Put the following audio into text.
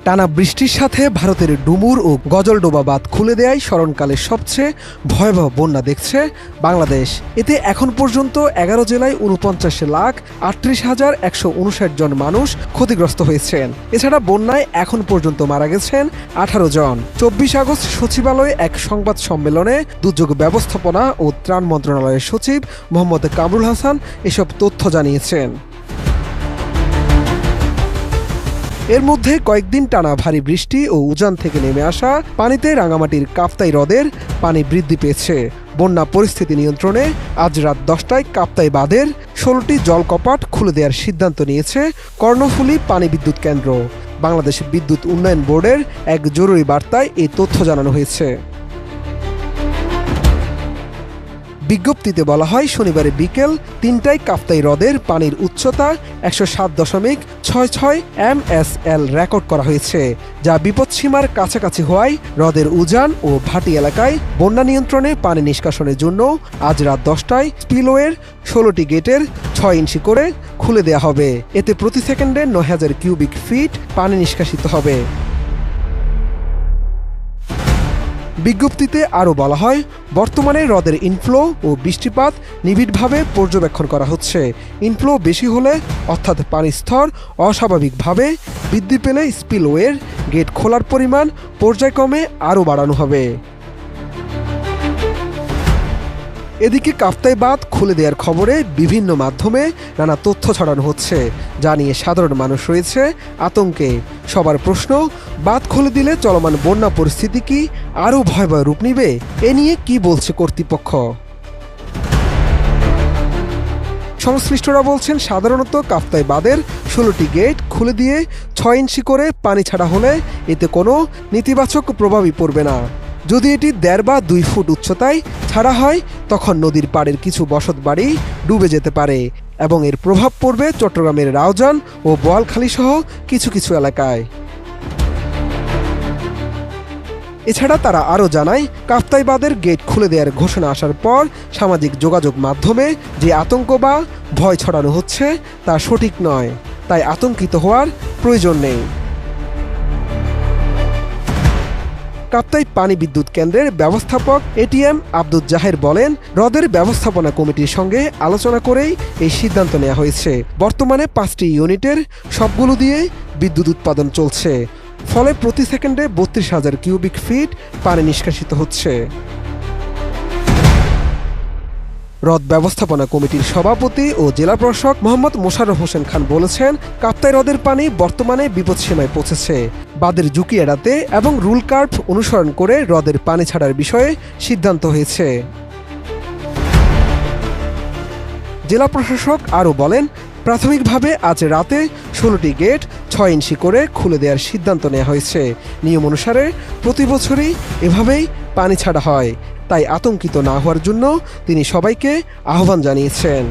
টানা বৃষ্টির সাথে ভারতের ডুমুর ও গজলডোবা বাঁধ খুলে দেয়াই স্মরণকালের সবচেয়ে ভয়াবহ বন্যা দেখছে বাংলাদেশ। এতে এখন পর্যন্ত ১১ জেলায় ৪৯,38,১৫৯ জন মানুষ ক্ষতিগ্রস্ত হয়েছেন। এছাড়া বন্যায় এখন পর্যন্ত মারা গেছেন ১৮ জন। ২৪ আগস্ট সচিবালয়ে এক সংবাদ সম্মেলনে দুর্যোগ ব্যবস্থাপনা ও ত্রাণ মন্ত্রণালয়ের সচিব মোহাম্মদ কামরুল হাসান এসব তথ্য জানিয়েছেন। এর মধ্যে কয়েকদিন টানা ভারী বৃষ্টি ও উজান থেকে নেমে আসা পানিতে রাঙামাটির কাপ্তাই হ্রদের পানি বৃদ্ধি পেয়েছে। বন্যা পরিস্থিতি নিয়ন্ত্রণে আজ রাত ১০টায় কাপ্তাই বাঁধের ১৬টি জলকপাট খুলে দেওয়ার সিদ্ধান্ত নিয়েছে কর্ণফুলী পানি বিদ্যুৎ কেন্দ্র। বাংলাদেশ বিদ্যুৎ উন্নয়ন বোর্ডের এক জরুরি বার্তায় এই তথ্য জানানো হয়েছে। বিজ্ঞপ্তিতে বলা হয়, শনিবার বিকেল ৩টায় কাপ্তাই হ্রদের পানির উচ্চতা ১০৭.৬৬ MSL রেকর্ড করা হয়েছে, যা বিপদসীমার কাছাকাছি হওয়ায় হ্রদের উজান ও ভাটি এলাকায় বন্যা নিয়ন্ত্রণে পানি নিষ্কাশনের জন্য আজ রাত ১০টায় স্পিলওয়ের ১৬টি গেটের ৬ ইঞ্চি করে খুলে দেওয়া হবে। এতে প্রতি সেকেন্ডে ৯,০০০ কিউবিক ফিট পানি নিষ্কাশিত হবে। বিজ্ঞপ্তিতে আরও বলা হয়, বর্তমানে হ্রদের ইনফ্লো ও বৃষ্টিপাত নিবিড়ভাবে পর্যবেক্ষণ করা হচ্ছে। ইনফ্লো বেশি হলে অর্থাৎ পানির স্তর অস্বাভাবিকভাবে বৃদ্ধি পেলে স্পিলওয়ের গেট খোলার পরিমাণ পর্যায়ক্রমে আরও বাড়ানো হবে। এদিকে কাপ্তাই বাঁধ খুলে দেওয়ার খবরে বিভিন্ন মাধ্যমে নানা তথ্য ছড়ানো হচ্ছে, যা নিয়ে সাধারণ মানুষ রয়েছে আতঙ্কে। সবার প্রশ্ন, বাঁধ খুলে দিলে চলমান বন্যা পরিস্থিতি কি আরও ভয়াবহ রূপ নিবে? এ নিয়ে কি বলছে কর্তৃপক্ষ? সংশ্লিষ্টরা বলছেন, সাধারণত কাপ্তাই বাঁধের ১৬টি গেট খুলে দিয়ে ৬ ইঞ্চি করে পানি ছাড়া হলে এতে কোনো নেতিবাচক প্রভাবই পড়বে না। যদি এটি ১.৫ বা ২ ফুট উচ্চতায় ছাড়া হয়, তখন নদীর পাড়ের কিছু বসতবাড়ি ডুবে যেতে পারে এবং এর প্রভাব পড়বে চট্টগ্রামের রাউজান ও বোয়ালখালী সহ কিছু কিছু এলাকায়। এছাড়া তারা আরও জানায়, কাপ্তাই বাঁধের গেট খুলে দেওয়ার ঘোষণা আসার পর সামাজিক যোগাযোগ মাধ্যমে যে আতঙ্ক বা ভয় ছড়ানো হচ্ছে তা সঠিক নয়, তাই আতঙ্কিত হওয়ার প্রয়োজন নেই। কাপ্তাই পানি বিদ্যুৎ কেন্দ্রের ব্যবস্থাপক এটিএম আব্দুল জাহের বলেন, হ্রদের ব্যবস্থাপনা কমিটির সঙ্গে আলোচনা করেই এই সিদ্ধান্ত নেওয়া হয়েছে। বর্তমানে ৫টি ইউনিটের সবগুলো দিয়ে বিদ্যুৎ উৎপাদন চলছে, ফলে প্রতি সেকেন্ডে ৩২,০০০ কিউবিক ফিট পানি নিষ্কাশিত হচ্ছে। হ্রদ ব্যবস্থাপনা কমিটির সভাপতি ও জেলা প্রশাসক মোহাম্মদ মোশাররফ হোসেন খান বলেছেন, কাপ্তাই হ্রদের পানি বর্তমানে বিপদসীমায় পৌঁছেছে। বাঁধের ঝুঁকি এড়াতে এবং রুল কার্ভ অনুসরণ করে হ্রদের পানি ছাড়ার বিষয়ে সিদ্ধান্ত হয়েছে। জেলা প্রশাসক আরও বলেন, প্রাথমিকভাবে আজ রাতে ১৬টি গেট ৬ ইঞ্চি করে খুলে দেওয়ার সিদ্ধান্ত নেওয়া হয়েছে। নিয়ম অনুসারে প্রতি বছরই এভাবেই পানি ছাড়া হয়, তাই আতঙ্কিত না হওয়ার জন্য তিনি সবাইকে আহ্বান জানিয়েছেন।